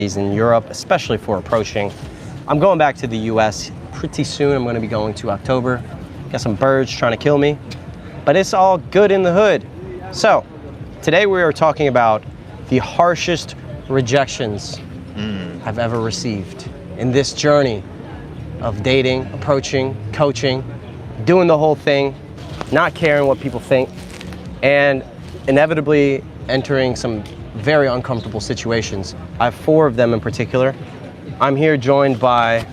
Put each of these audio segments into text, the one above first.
in Europe, especially for approaching. I'm going back to the US pretty soon. I'm going to be going to October. Got some birds trying to kill me, but it's all good in the hood. So today we are talking about the harshest rejections I've ever received in this journey of dating, approaching, coaching, doing the whole thing, not caring what people think, and inevitably entering some very uncomfortable situations. I have 4 of them in particular. I'm here joined by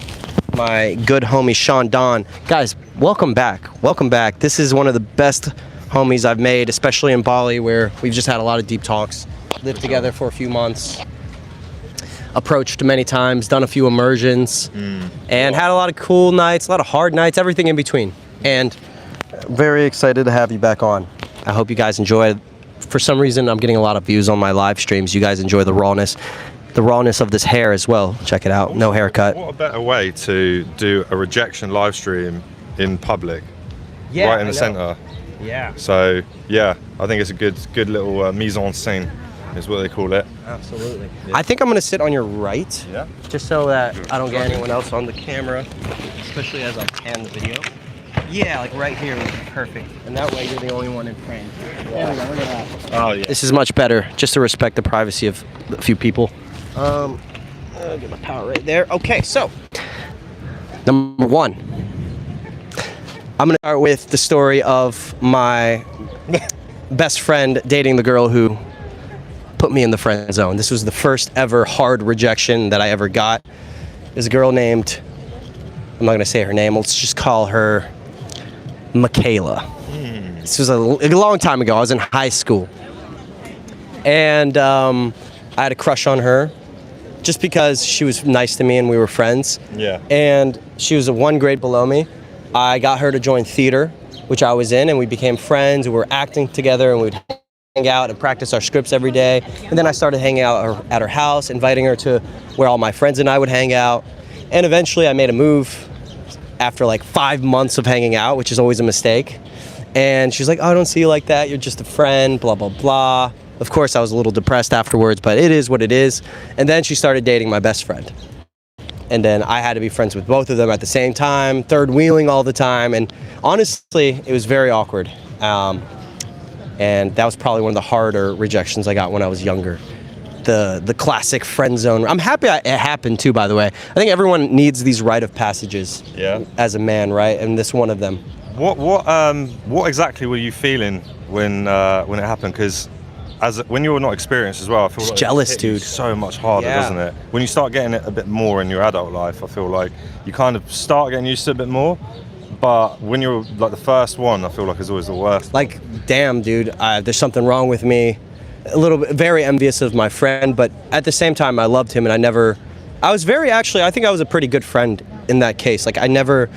my good homie Sean Don. Guys, welcome back. Welcome back. This is one of the best homies I've made, especially in Bali, where we've just had a lot of deep talks, lived together for a few months, approached many times, done a few immersions, and had a lot of cool nights, a lot of hard nights, everything in between. And very excited to have you back on. I hope you guys enjoy. For some reason, I'm getting a lot of views on my live streams. You guys enjoy the rawness of this hair as well. Check it out, no haircut. What a better way to do a rejection live stream in public, right in the center. Yeah. So yeah, I think it's a good little mise en scène, is what they call it. Absolutely. Yeah. I think I'm gonna sit on your right, just so that I don't get anyone else on the camera, especially as I pan the video. Yeah, like right here would be perfect. And that way you're the only one in frame. There we go, look at that. Oh yeah. This is much better, just to respect the privacy of a few people. I'll get my power right there. Okay, so number 1. I'm gonna start with the story of my best friend dating the girl who put me in the friend zone. This was the first ever hard rejection that I ever got. There's a girl named, I'm not gonna say her name, let's just call her Michaela. This was a long time ago. I was in high school, and I had a crush on her just because she was nice to me and we were friends. Yeah. And she was 1 grade below me. I got her to join theater, which I was in, and we became friends. We were acting together, and we'd hang out and practice our scripts every day. And then I started hanging out at her house, inviting her to where all my friends and I would hang out. And eventually I made a move after like 5 months of hanging out, which is always a mistake. And she's like, oh, I don't see you like that. You're just a friend, blah, blah, blah. Of course, I was a little depressed afterwards, but it is what it is. And then she started dating my best friend. And then I had to be friends with both of them at the same time, third wheeling all the time. And honestly, it was very awkward. And that was probably one of the harder rejections I got when I was younger. The classic friend zone. I'm happy it happened too, by the way. I think everyone needs these rite of passages as a man, right? And this one of them. What exactly were you feeling when it happened? Because when you're not experienced as well, I feel like jealous, dude. So much harder, doesn't it? When you start getting it a bit more in your adult life, I feel like you kind of start getting used to it a bit more. But when you're like the first one, I feel like it's always the worst. Like, damn, dude, there's something wrong with me. A little bit, very envious of my friend, but at the same time, I loved him, and I think I was a pretty good friend in that case. Like, I never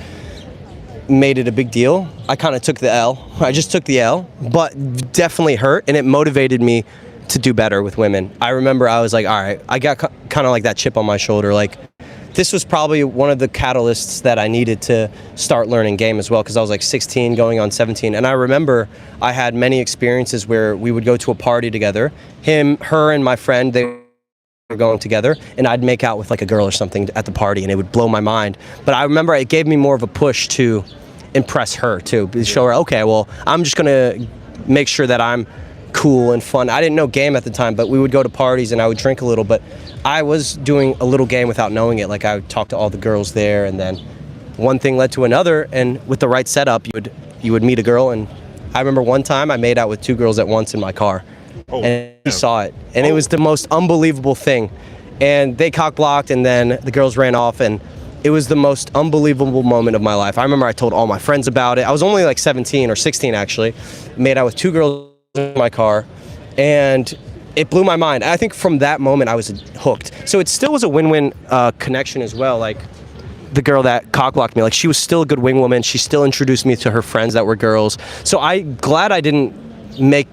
made it a big deal. I kind of took the L. I just took the L, but definitely hurt, and it motivated me to do better with women. I remember I was like, all right, I got kind of like that chip on my shoulder. Like, this was probably one of the catalysts that I needed to start learning game as well, because I was like 16 going on 17. And I remember I had many experiences where we would go to a party together. Her and my friend, they were going together, and I'd make out with like a girl or something at the party, and it would blow my mind. But I remember it gave me more of a push to impress her too, to show her, okay, well, I'm just gonna make sure that I'm cool and fun. I didn't know game at the time, but we would go to parties and I would drink a little, but I was doing a little game without knowing it. Like, I would talk to all the girls there, and then one thing led to another, and with the right setup, you would meet a girl. And I remember one time I made out with 2 girls at once in my car, and he saw it, and it was the most unbelievable thing. And they cock blocked, and then the girls ran off, and it was the most unbelievable moment of my life. I remember I told all my friends about it. I was only like 17 or 16 actually, made out with 2 girls in my car, and it blew my mind. I think from that moment I was hooked. So it still was a win-win connection as well. Like, the girl that cock-blocked me, like, she was still a good wing woman. She still introduced me to her friends that were girls. So I'm glad I didn't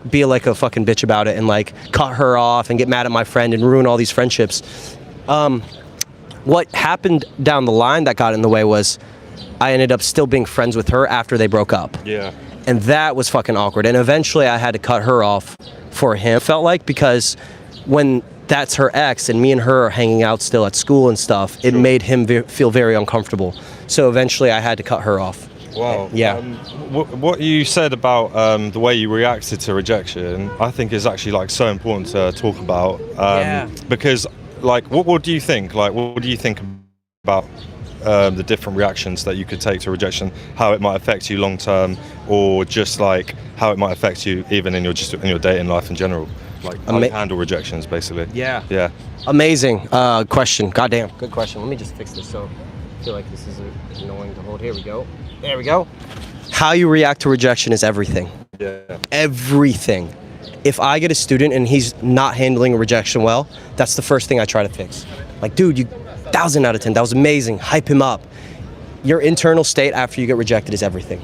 be like a fucking bitch about it and like cut her off and get mad at my friend and ruin all these friendships. What happened down the line that got in the way was I ended up still being friends with her after they broke up. Yeah. And that was fucking awkward. And eventually I had to cut her off for him, felt like, because when that's her ex, and me and her are hanging out still at school and stuff, it made him feel very uncomfortable. So eventually I had to cut her off. Wow. Yeah. What you said about the way you reacted to rejection, I think is actually like so important to talk about. Because like, what do you think? Like, what do you think about the different reactions that you could take to rejection, how it might affect you long term, or just like how it might affect you even in your dating life in general, like how you handle rejections basically? Yeah. Amazing question. Goddamn, good question. Let me just fix this. So I feel like this is annoying to hold. Here we go. There we go. How you react to rejection is everything. Yeah. Everything. If I get a student and he's not handling a rejection well, that's the first thing I try to fix. Like, dude, you 1,000 out of 10. That was amazing. Hype him up. Your internal state after you get rejected is everything.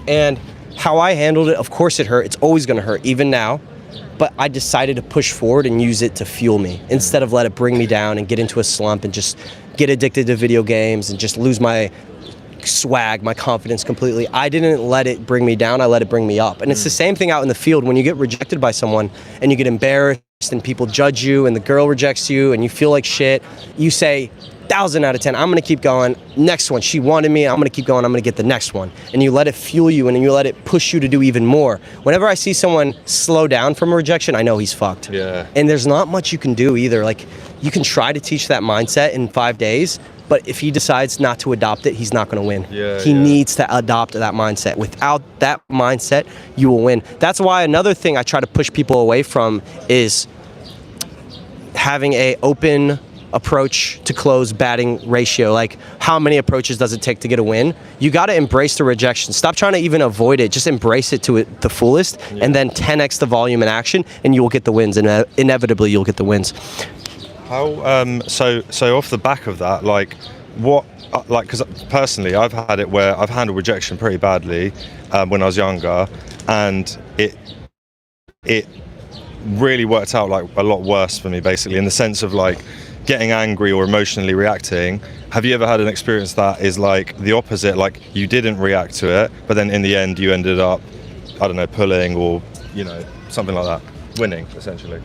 And how I handled it, of course it hurt. It's always going to hurt, even now. But I decided to push forward and use it to fuel me instead of let it bring me down and get into a slump and just get addicted to video games and just lose my swag, my confidence completely. I didn't let it bring me down. I let it bring me up. And it's the same thing out in the field. When you get rejected by someone and you get embarrassed and people judge you and the girl rejects you and you feel like shit, you say, 1,000 out of 10, I'm gonna keep going. Next one, she wanted me, I'm gonna keep going, I'm gonna get the next one. And you let it fuel you and you let it push you to do even more. Whenever I see someone slow down from a rejection, I know he's fucked. Yeah. And there's not much you can do either. Like, you can try to teach that mindset in 5 days, but if he decides not to adopt it, he's not gonna win. He needs to adopt that mindset. Without that mindset, you will win. That's why another thing I try to push people away from is having a open approach to close batting ratio. Like, how many approaches does it take to get a win? You got to embrace the rejection. Stop trying to even avoid it. Just embrace it to the fullest, and then 10x the volume in action, and you will get the wins. And inevitably, you'll get the wins. How so off the back of that, like, what like, because personally I've had it where I've handled rejection pretty badly when I was younger, and it really worked out like a lot worse for me, basically, in the sense of like getting angry or emotionally reacting. Have you ever had an experience that is like the opposite, like you didn't react to it, but then in the end you ended up, I don't know, pulling, or, you know, something like that, winning essentially?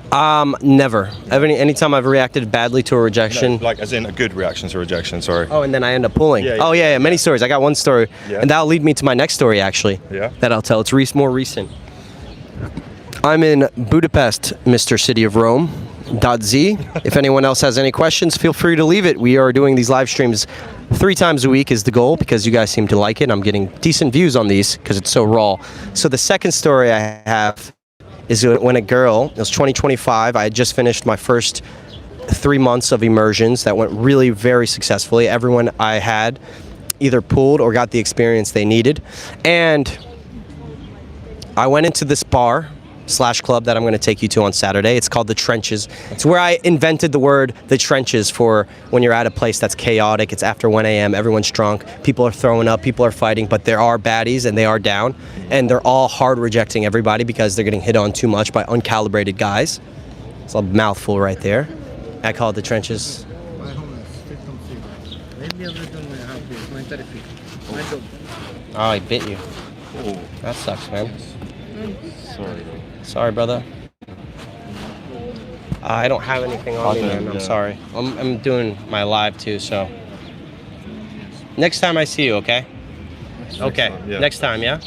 Never. Anytime I've reacted badly to a rejection, no, like as in a good reaction to rejection, sorry. Oh, and then I end up pulling. Yeah. Oh yeah, many stories. I got one story, and that'll lead me to my next story actually. That I'll tell. It's more recent. I'm in Budapest, Mr. City of Rome. .z. If anyone else has any questions, feel free to leave it. We are doing these live streams 3 times a week is the goal, because you guys seem to like it. I'm getting decent views on these because it's so raw. So the second story I have is when a girl, it was 2025, I had just finished my first 3 months of immersions that went really very successfully. Everyone I had either pulled or got the experience they needed. And I went into this bar / club that I'm going to take you to on Saturday. It's called The Trenches. It's where I invented the word The Trenches for when you're at a place that's chaotic. It's after 1 a.m. Everyone's drunk. People are throwing up. People are fighting. But there are baddies and they are down. And they're all hard rejecting everybody because they're getting hit on too much by uncalibrated guys. It's a mouthful right there. I call it The Trenches. Oh, he bit you. That sucks, man. Sorry, brother. I don't have anything on me, man. I'm sorry. I'm doing my live too, so. Next time I see you, okay? Okay. Next time, yeah?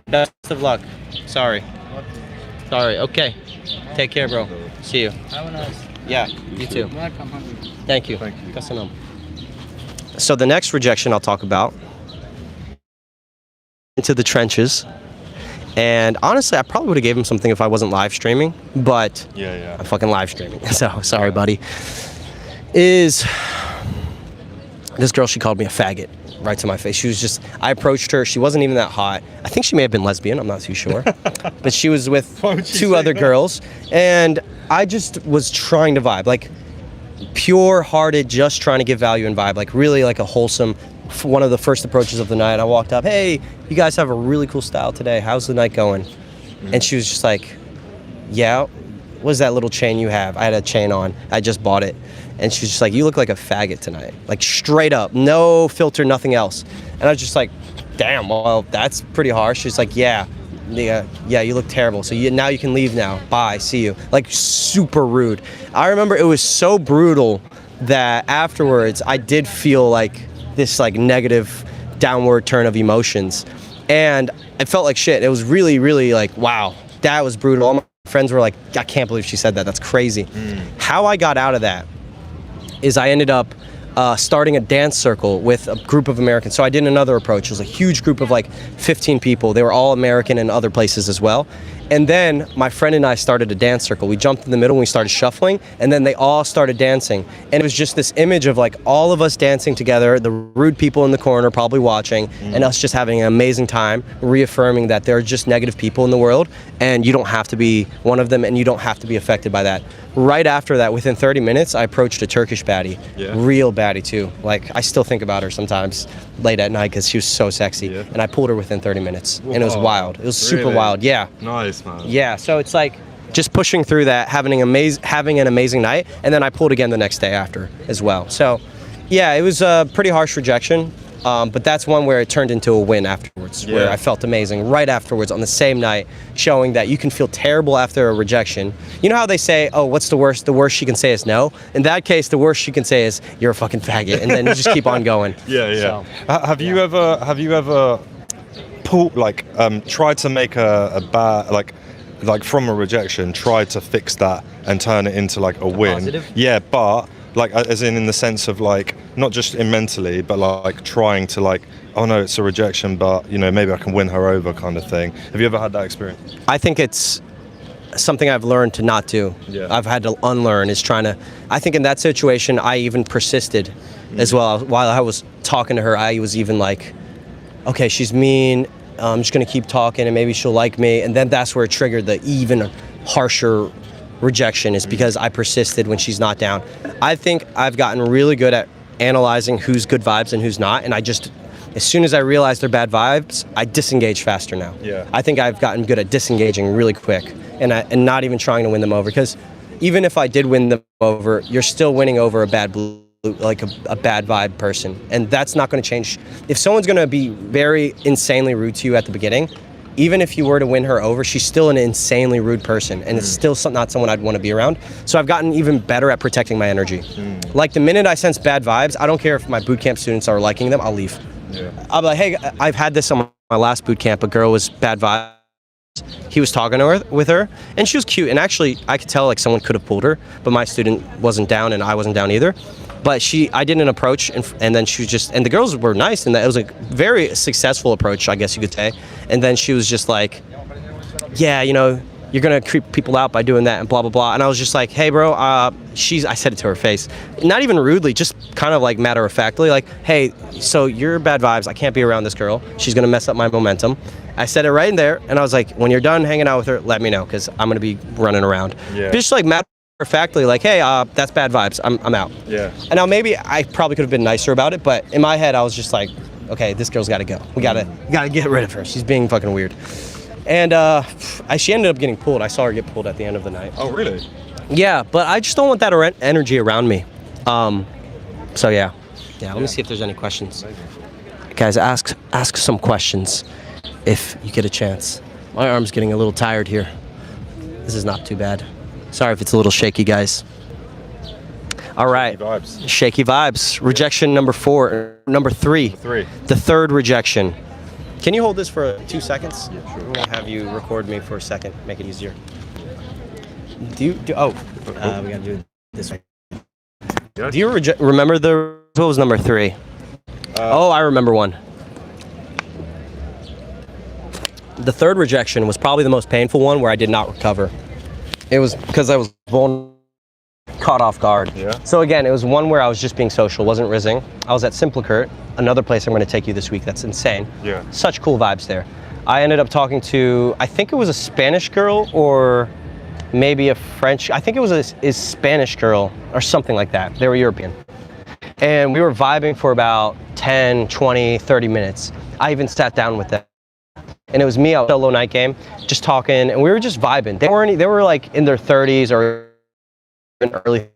Best of luck. Sorry. Okay. Take care, bro. See you. Have a nice. Yeah, you too. Welcome. Thank you. So the next rejection I'll talk about, into the trenches. And honestly, I probably would have gave him something if I wasn't live streaming, but I'm fucking live streaming. So sorry, buddy. Is this girl, she called me a faggot right to my face. She was just, I approached her. She wasn't even that hot. I think she may have been lesbian. I'm not too sure. But she was with 2 other girls. And I just was trying to vibe, like pure-hearted, just trying to give value and vibe, like really like a wholesome, one of the first approaches of the night. I walked up, hey, you guys have a really cool style today. How's the night going? And she was just like, yeah, what's that little chain you have? I had a chain on. I just bought it. And she was just like, you look like a faggot tonight. Like straight up, no filter, nothing else. And I was just like, damn, well, that's pretty harsh. She's like, yeah, yeah, you look terrible. So now you can leave now. Bye, see you. Like super rude. I remember it was so brutal that afterwards I did feel like this like negative downward turn of emotions, and it felt like shit. It was really, really like, wow, that was brutal. All my friends were like, I can't believe she said that. That's crazy. How I got out of that is I ended up starting a dance circle with a group of Americans. So I did another approach. It was a huge group of like 15 people. They were all American and other places as well. And then my friend and I started a dance circle. We jumped in the middle and we started shuffling, and then they all started dancing. And it was just this image of like all of us dancing together, the rude people in the corner probably watching, and us just having an amazing time, reaffirming that there are just negative people in the world, and you don't have to be one of them, and you don't have to be affected by that. Right after that, within 30 minutes, I approached a Turkish baddie, real baddie too. Like I still think about her sometimes late at night because she was so sexy, and I pulled her within 30 minutes, and it was wild. It was super wild, yeah. Nice, man. Yeah, so it's like just pushing through that, having an amazing night, and then I pulled again the next day after as well. So, yeah, it was a pretty harsh rejection, but that's one where it turned into a win afterwards, where I felt amazing right afterwards on the same night, showing that you can feel terrible after a rejection. You know how they say, oh, what's the worst? The worst she can say is no. In that case, the worst she can say is you're a fucking faggot, and then you just keep on going. So, have you ever pulled tried to make a bad like from a rejection, try to fix that and turn it into like a win? Positive? Yeah, but like as in the sense of like not just in mentally, but like trying to like, oh no, it's a rejection, but you know, maybe I can win her over kind of thing. Have you ever had that experience? I think it's something I've learned to not do. I've had to unlearn is trying to, I think in that situation, I even persisted as well. While I was talking to her, I was even like, okay, she's mean, I'm just gonna keep talking and maybe she'll like me. And then that's where it triggered the even harsher rejection, is because I persisted when she's not down. I think I've gotten really good at analyzing who's good vibes and who's not. And I just, as soon as I realize they're bad vibes, I disengage faster now. I think I've gotten good at disengaging really quick and not even trying to win them over. Because even if I did win them over, you're still winning over a bad a bad vibe person, and that's not going to change. If someone's going to be very insanely rude to you at the beginning, even if you were to win her over, she's still an insanely rude person, and it's still not someone I'd want to be around. So I've gotten even better at protecting my energy. Like the minute I sense bad vibes, I don't care if my boot camp students are liking them, I'll leave. I'll be like, hey, I've had this on my last boot camp. A girl was bad vibes. He was talking to her, with her, and she was cute, and actually I could tell like someone could have pulled her, but my student wasn't down and I wasn't down either. But I did an approach, and then she was just, and the girls were nice, and that it was a very successful approach, I guess you could say. And then she was just like, yeah, you know, you're gonna creep people out by doing that and blah, blah, blah. And I was just like, hey bro, I said it to her face, not even rudely, just kind of like matter of factly, like, hey, so you're bad vibes, I can't be around this girl, she's gonna mess up my momentum. I said it right in there, and I was like, when you're done hanging out with her, let me know, because I'm gonna be running around. Just like matter factly, like, hey, that's bad vibes, I'm out. And now maybe I probably could have been nicer about it, but in my head I was just like, okay, this girl's gotta go. We gotta get rid of her. She's being fucking weird. And she ended up getting pulled. I saw her get pulled at the end of the night. Oh, really? Yeah, but I just don't want that energy around me. So yeah, let me see if there's any questions. Guys, ask some questions if you get a chance. My arm's getting a little tired here. This is not too bad. Sorry if it's a little shaky, guys. All right. Shaky vibes. Shaky vibes. Rejection number 3. The third rejection. Can you hold this for 2 seconds? Yeah, sure. I'm gonna have you record me for a second, make it easier. We gotta do it this way. Yes. Do you remember what was number 3? I remember one. The third rejection was probably the most painful one, where I did not recover. It was because I was caught off guard. So again, it was one where I was just being social, wasn't rizzing. I was at Simplicurt, another place I'm going to take you this week that's insane. Such cool vibes there. I ended up talking to, I think it was a Spanish girl or maybe a French, I think it was a Spanish girl or something like that. They were European. And we were vibing for about 10, 20, 30 minutes. I even sat down with them. And it was me out solo night game, just talking, and we were just vibing. They were like in their 30s or in early.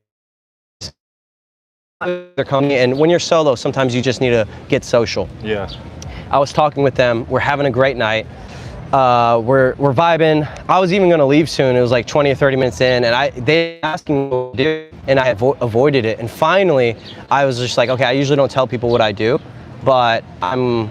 They're coming, and when you're solo, sometimes you just need to get social. I was talking with them. We're having a great night, we're vibing. I was even gonna leave soon. It was like 20 or 30 minutes in, and they asked me what to do, and I avoided it. And finally, I was just like, okay, I usually don't tell people what I do, but I'm,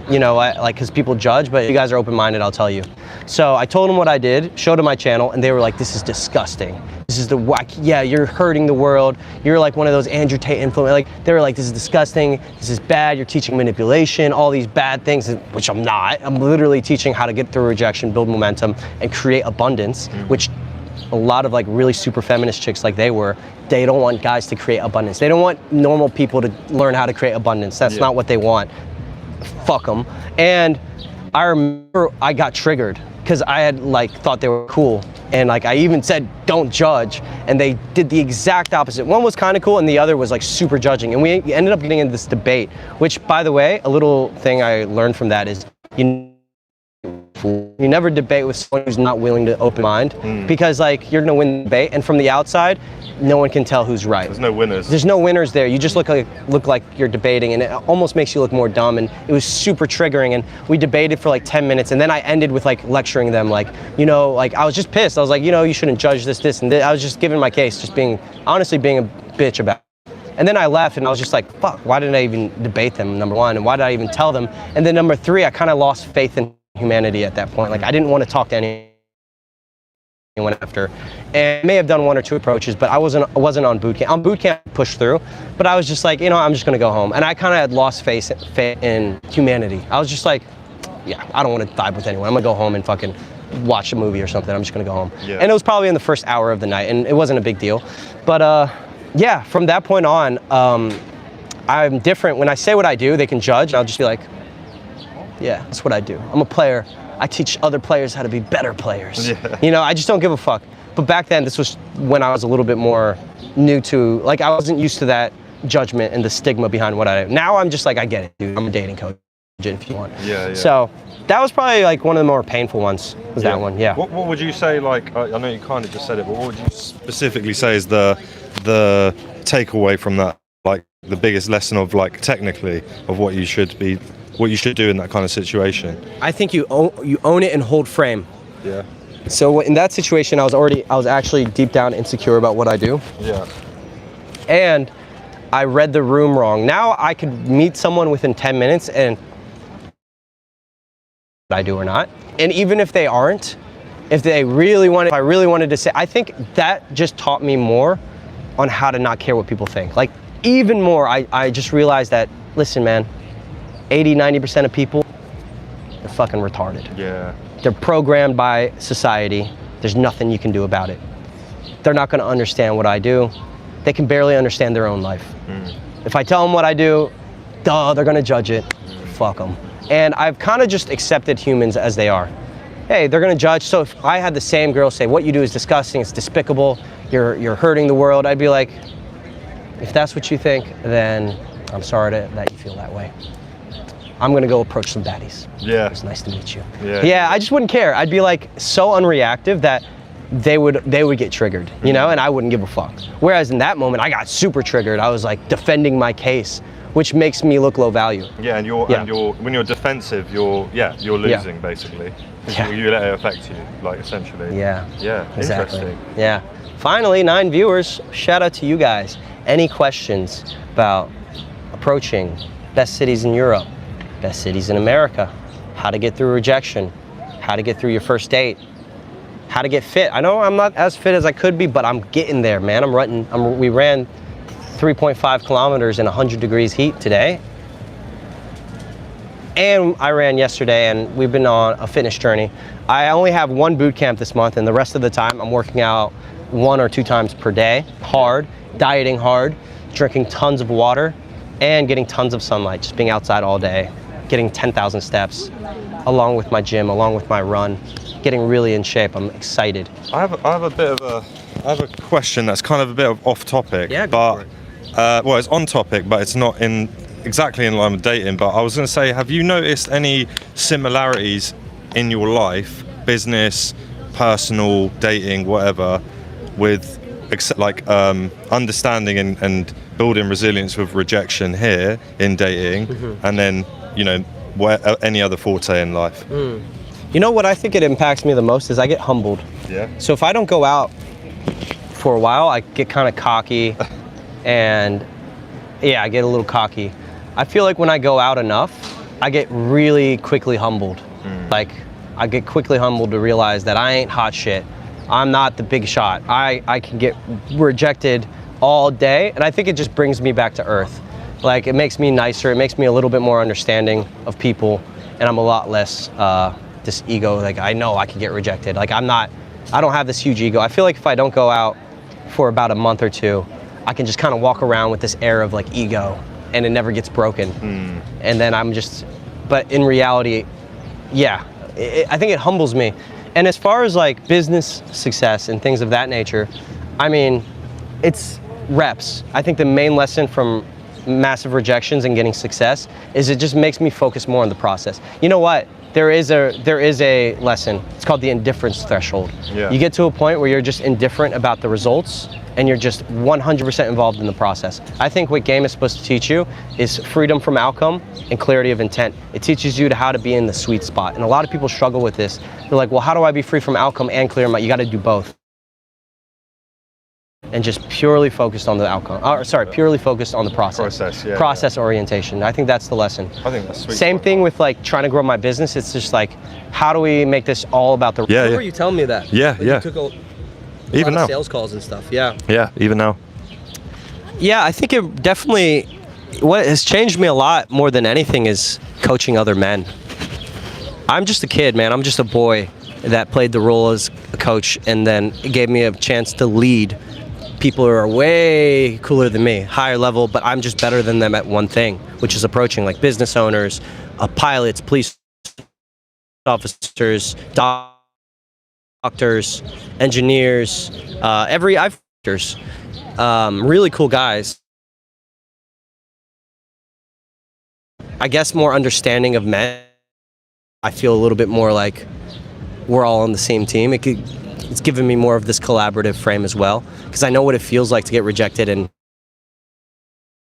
you know, because people judge, but if you guys are open-minded, I'll tell you. So I told them what I did, showed them my channel, and they were like, this is disgusting. This is the whack, yeah, you're hurting the world. You're like one of those Andrew Tate influencers. Like, they were like, this is disgusting, this is bad, you're teaching manipulation, all these bad things, which I'm not. I'm literally teaching how to get through rejection, build momentum, and create abundance, which a lot of like really super feminist chicks like they don't want guys to create abundance. They don't want normal people to learn how to create abundance. That's not what they want. Fuck them. And I remember I got triggered because I had like thought they were cool, and like I even said don't judge, and they did the exact opposite. One was kind of cool and the other was like super judging, and we ended up getting into this debate, which, by the way, a little thing I learned from that is you never debate with someone who's not willing to open mind, because like you're gonna win the debate, and from the outside no one can tell who's right. There's no winners. There's no winners there. You just look like you're debating, and it almost makes you look more dumb, and it was super triggering. And we debated for like 10 minutes, and then I ended with like lecturing them, like, you know, like I was just pissed. I was like, you know, you shouldn't judge this, and this. I was just giving my case, just honestly being a bitch about it. And then I left, and I was just like, fuck, why didn't I even debate them, number one, and why did I even tell them? And then number three, I kind of lost faith in humanity at that point. Like, I didn't want to talk to anyone after, and I may have done one or two approaches, but I wasn't on boot camp. On boot camp, push through, but I was just like, you know, I'm just gonna go home. And I kind of had lost faith in humanity. I was just like, yeah, I don't want to vibe with anyone. I'm gonna go home and fucking watch a movie or something. I'm just gonna go home. Yeah. And it was probably in the first hour of the night, and it wasn't a big deal. But yeah, from that point on, I'm different. When I say what I do, they can judge. I'll just be like, yeah, that's what I do. I'm a player. I teach other players how to be better players. Yeah. You know, I just don't give a fuck. But back then, this was when I was a little bit more new to, like, I wasn't used to that judgment and the stigma behind what I do. Now I'm just like, I get it, dude. I'm a dating coach if you want. Yeah, yeah. So that was probably like one of the more painful ones, was that one, yeah. What would you say, like, I know you kind of just said it, but what would you specifically say is the takeaway from that, like the biggest lesson of, like, technically of what you should do in that kind of situation? I think you own it and hold frame. Yeah. So in that situation, I was actually deep down insecure about what I do. Yeah. And I read the room wrong. Now I could meet someone within 10 minutes and I do or not. And even if they aren't, if I really wanted to say, I think that just taught me more on how to not care what people think. Like, even more, I just realized that, listen, man, 80-90% of people, they're fucking retarded. Yeah. They're programmed by society. There's nothing you can do about it. They're not gonna understand what I do. They can barely understand their own life. If I tell them what I do, they're gonna judge it. Fuck them. And I've kind of just accepted humans as they are. Hey, they're gonna judge. So if I had the same girl say, what you do is disgusting, it's despicable, you're hurting the world, I'd be like, if that's what you think, then I'm sorry that you feel that way. I'm gonna go approach some baddies. Yeah. It's nice to meet you. Yeah. Yeah, I just wouldn't care. I'd be like so unreactive that they would get triggered, you know, and I wouldn't give a fuck. Whereas in that moment, I got super triggered. I was like defending my case, which makes me look low value. Yeah, and when you're defensive, you're losing basically. Yeah. You let it affect you, like, essentially. Yeah. Yeah. Exactly. Interesting. Yeah. Finally, 9 viewers. Shout out to you guys. Any questions about approaching best cities in Europe, best cities in America, how to get through rejection, how to get through your first date, how to get fit? I know I'm not as fit as I could be, but I'm getting there, man. We ran 3.5 kilometers in 100 degrees heat today. And I ran yesterday, and we've been on a fitness journey. I only have one boot camp this month, and the rest of the time I'm working out 1 or 2 times per day, hard, dieting hard, drinking tons of water, and getting tons of sunlight, just being outside all day, getting 10,000 steps, along with my gym, along with my run, getting really in shape. I'm excited. I have a question that's kind of a bit of off topic. Yeah, but well, it's on topic, but it's not exactly in line with dating. But I was going to say, have you noticed any similarities in your life, business, personal, dating, whatever, with understanding and building resilience with rejection here in dating, and then, you know, any other forte in life? You You know what I think it impacts me the most is I get humbled. Yeah. So if I don't go out for a while, I get kind of cocky and yeah, I get a little cocky. I feel like when I go out enough, I get really quickly humbled. Like I get quickly humbled to realize that I ain't hot shit. I'm not the big shot. I can get rejected all day, and I think it just brings me back to earth. Like it makes me nicer, it makes me a little bit more understanding of people, and I'm a lot less this ego, like I know I can get rejected. Like I don't have this huge ego. I feel like if I don't go out for about a month or two, I can just kind of walk around with this air of like ego, and it never gets broken. And then but in reality, yeah, I think it humbles me. And as far as like business success and things of that nature, I mean, it's reps. I think the main lesson from massive rejections and getting success is it just makes me focus more on the process. You know what? There is a lesson. It's called the indifference threshold. Yeah. You get to a point where you're just indifferent about the results and you're just 100% involved in the process. I think what game is supposed to teach you is freedom from outcome and clarity of intent. It teaches you how to be in the sweet spot. And a lot of people struggle with this. They're like, well, how do I be free from outcome and clear mind? You got to do both. And just purely focused on the outcome. Purely focused on the process. Process orientation. I think that's the lesson. I think that's sweet. Same thing with like trying to grow my business. It's just like, how do we make this all about the? Yeah. Remember you telling me that? Yeah, like yeah. You took a Even lot now. of sales calls and stuff. Yeah. Yeah, even now. Yeah, I think it definitely. What has changed me a lot more than anything is coaching other men. I'm just a kid, man. I'm just a boy that played the role as a coach, and then it gave me a chance to lead people who are way cooler than me, higher level, but I'm just better than them at one thing, which is approaching like business owners, pilots, police officers, doctors, engineers, really cool guys. I guess more understanding of men. I feel a little bit more like we're all on the same team. It's given me more of this collaborative frame as well, because I know what it feels like to get rejected, and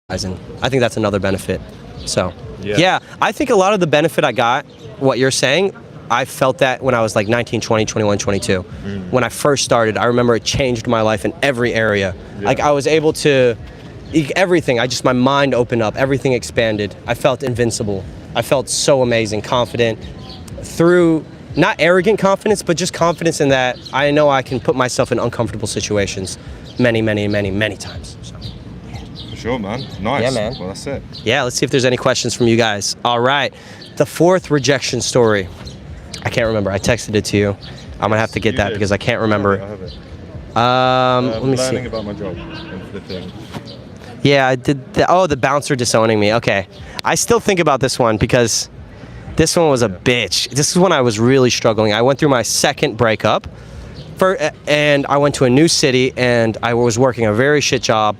I think that's another benefit. So, yeah, I think a lot of the benefit I got, what you're saying, I felt that when I was like 19, 20, 21, 22. When I first started, I remember it changed my life in every area. Yeah. Like I was able to, everything, my mind opened up, everything expanded. I felt invincible. I felt so amazing, confident, through not arrogant confidence, but just confidence in that I know I can put myself in uncomfortable situations many, many, many, many times. So, for sure, man. Nice. Yeah, man. Well, that's it. Yeah, let's see if there's any questions from you guys. All right. The fourth rejection story. I can't remember. I texted it to you. I'm going to have to get that because I can't remember. I have it. Let me see. Learning about my job and flipping. Yeah, I did. The bouncer disowning me. Okay. I still think about this one because this one was a bitch. This is when I was really struggling. I went through my second breakup, and I went to a new city, and I was working a very shit job.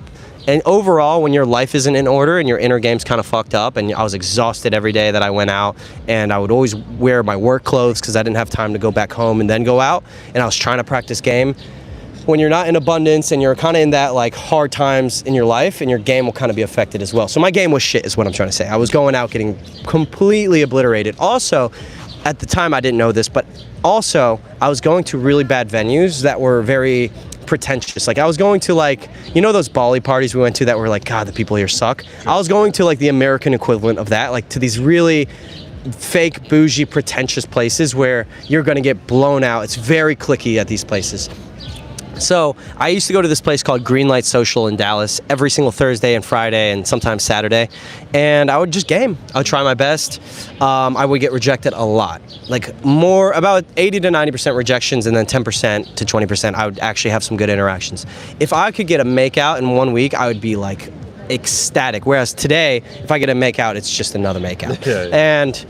And overall, when your life isn't in order and your inner game's kind of fucked up, and I was exhausted every day that I went out, and I would always wear my work clothes because I didn't have time to go back home and then go out, and I was trying to practice game. When you're not in abundance and you're kind of in that like hard times in your life, and your game will kind of be affected as well. So my game was shit is what I'm trying to say. I was going out getting completely obliterated. Also, at the time I didn't know this, but also I was going to really bad venues that were very pretentious. Like I was going to like, you know those Bali parties we went to that were like, God, the people here suck. I was going to like the American equivalent of that, like to these really fake, bougie, pretentious places where you're gonna get blown out. It's very cliquey at these places. So I used to go to this place called Greenlight Social in Dallas every single Thursday and Friday and sometimes Saturday, and I would just game. I would try my best. I would get rejected a lot, like more about 80 to 90% rejections, and then 10% to 20% I would actually have some good interactions. If I could get a makeout in 1 week, I would be like ecstatic. Whereas today, if I get a makeout, it's just another makeout. And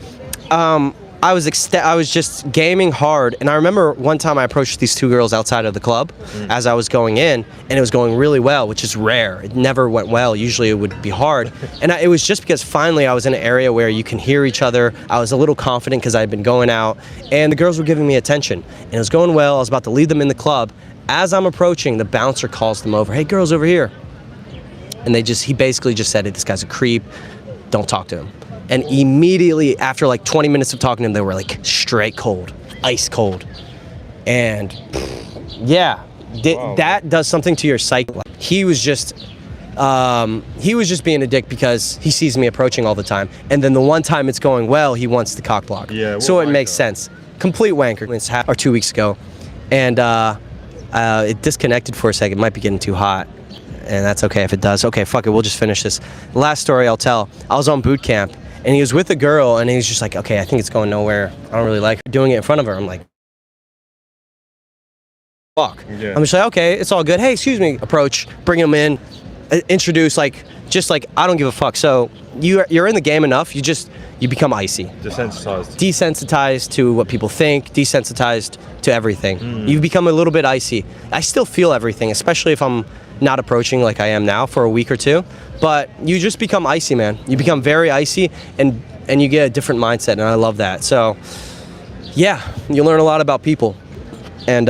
I was just gaming hard, and I remember one time I approached these two girls outside of the club as I was going in, and it was going really well, which is rare. It never went well. Usually it would be hard, and it was just because finally I was in an area where you can hear each other. I was a little confident because I had been going out, and the girls were giving me attention, and it was going well. I was about to lead them in the club. As I'm approaching, the bouncer calls them over. Hey, girls, over here. And he basically just said, hey, this guy's a creep. Don't talk to him. And immediately after like 20 minutes of talking to him, they were like straight cold. ice cold. And yeah, that does something to your psyche. He was just being a dick because he sees me approaching all the time. And then the one time it's going well, he wants the cock block. Yeah, so it makes sense. Complete wanker. It's or 2 weeks ago. And it disconnected for a second. It might be getting too hot. And that's okay if it does. Okay, fuck it. We'll just finish this. The last story I'll tell. I was on boot camp, and he was with a girl, and he was just like, okay, I think it's going nowhere. I don't really like her. Doing it in front of her. I'm like, fuck. Yeah. I'm just like, okay, it's all good. Hey, excuse me. Approach. Bring him in. Introduce, just like, I don't give a fuck. So you're in the game enough. You become icy. Desensitized to what people think. Desensitized to everything. You become a little bit icy. I still feel everything, especially if I'm not approaching like I am now for a week or two. But you just become icy, man. You become very icy, and you get a different mindset, and I love that. So, yeah, you learn a lot about people. And